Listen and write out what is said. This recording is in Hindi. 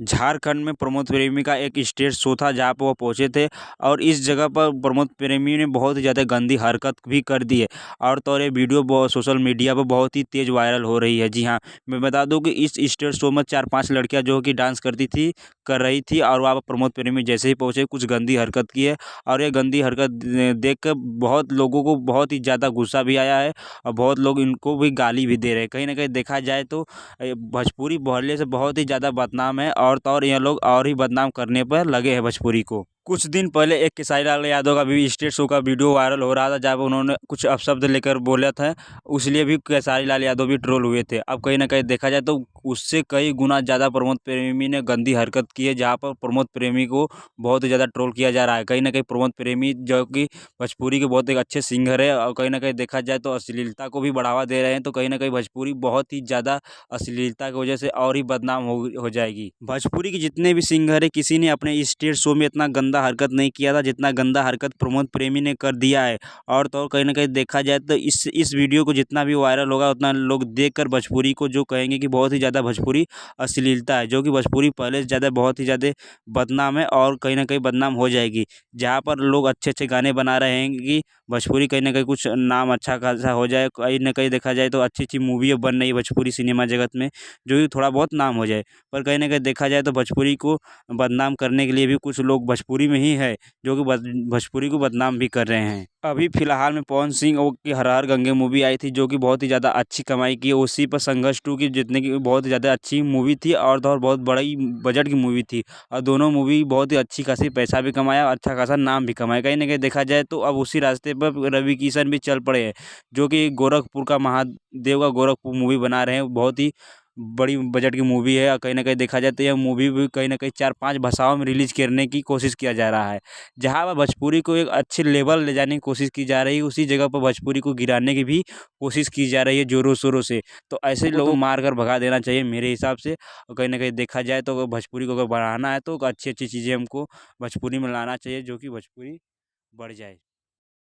झारखंड में प्रमोद प्रेमी का एक स्टेज शो था जहाँ पर वो पहुँचे थे और इस जगह पर प्रमोद प्रेमी ने बहुत ही ज़्यादा गंदी हरकत भी कर दी है। और तो और ये वीडियो बहुत सोशल मीडिया पर बहुत ही तेज़ वायरल हो रही है। जी हाँ, मैं बता दूं कि इस स्टेज शो में 4-5 लड़कियां जो कि डांस कर रही थी और वहाँ पर प्रमोद प्रेमी जैसे ही पहुँचे कुछ गंदी हरकत की है। और ये गंदी हरकत देख कर बहुत लोगों को बहुत ही ज़्यादा गुस्सा भी आया है और बहुत लोग इनको भी गाली भी दे रहे हैं। कहीं ना कहीं देखा जाए तो भोजपुरी मोहल्ले से बहुत ही ज़्यादा बदनाम है और तो और ये लोग और ही बदनाम करने पर लगे हैं भोजपुरी को। कुछ दिन पहले एक खेसारी लाल यादव का भी स्टेज शो का वीडियो वायरल हो रहा था जब उन्होंने कुछ अपशब्द लेकर बोला था, उसलिए भी खेसारी लाल यादव भी ट्रोल हुए थे। अब कहीं ना कहीं देखा जाए तो उससे कई गुना ज़्यादा प्रमोद प्रेमी ने गंदी हरकत की है जहाँ पर प्रमोद प्रेमी को बहुत ही ज़्यादा ट्रोल किया जा रहा है। कहीं ना कहीं प्रमोद प्रेमी जो कि भोजपुरी के बहुत एक अच्छे सिंगर है और कहीं ना कहीं देखा जाए तो अश्लीलता को भी बढ़ावा दे रहे हैं, तो कहीं ना कहीं भोजपुरी बहुत ही ज़्यादा अश्लीलता की वजह से और ही बदनाम हो जाएगी। भोजपुरी के जितने भी सिंगर है किसी ने अपने स्टेज शो में इतना गंदा हरकत नहीं किया था जितना गंदा हरकत प्रमोद प्रेमी ने कर दिया है। और तो और कहीं ना कहीं देखा जाए तो इस वीडियो को जितना भी वायरल होगा उतना लोग देखकर भोजपुरी को जो कहेंगे कि बहुत ही ज़्यादा भोजपुरी अश्लीलता है, जो कि भोजपुरी पहले से ज़्यादा बहुत ही ज़्यादा बदनाम है और कहीं ना कहीं बदनाम हो जाएगी। जहाँ पर लोग अच्छे अच्छे गाने बना रहे हैं कि भोजपुरी कहीं ना कहीं कुछ नाम अच्छा खासा हो जाए, कहीं ना कहीं देखा जाए तो अच्छी अच्छी मूवी बन रही है भोजपुरी सिनेमा जगत में जो कि थोड़ा बहुत नाम हो जाए। पर कहीं ना कहीं देखा जाए तो भोजपुरी को बदनाम करने के लिए भी कुछ लोग भोजपुरी में ही है जो कि भोजपुरी को बदनाम भी कर रहे हैं। अभी फिलहाल में पवन सिंह की हर हर गंगे मूवी आई थी जो कि बहुत ही ज़्यादा अच्छी कमाई की है। उसी पर संघर्ष 2 की जितने की बहुत ही ज़्यादा अच्छी मूवी थी और तो और बहुत बड़ी बजट की मूवी थी और दोनों मूवी बहुत ही अच्छी खासी पैसा भी कमाया और अच्छा खासा नाम भी कमाया। कहीं ना कहीं देखा जाए तो अब उसी रास्ते पर रवि किशन भी चल पड़े हैं जो कि गोरखपुर का महादेव का गोरखपुर मूवी बना रहे हैं। बहुत ही बड़ी बजट की मूवी है और कहीं ना कहीं देखा जाए तो यह मूवी भी कहीं ना कहीं 4-5 भाषाओं में रिलीज करने की कोशिश किया जा रहा है। जहाँ पर भोजपुरी को एक अच्छे लेवल ले जाने की कोशिश की जा रही है उसी जगह पर भोजपुरी को गिराने की भी कोशिश की जा रही है जोरों शोरों से। तो ऐसे लोगों को मार कर भगा देना चाहिए मेरे हिसाब से। और कहीं ना कहीं देखा जाए तो अगर भोजपुरी को अगर बढ़ाना है तो अच्छी अच्छी चीज़ें हमको भोजपुरी में लाना चाहिए जो कि भोजपुरी बढ़ जाए।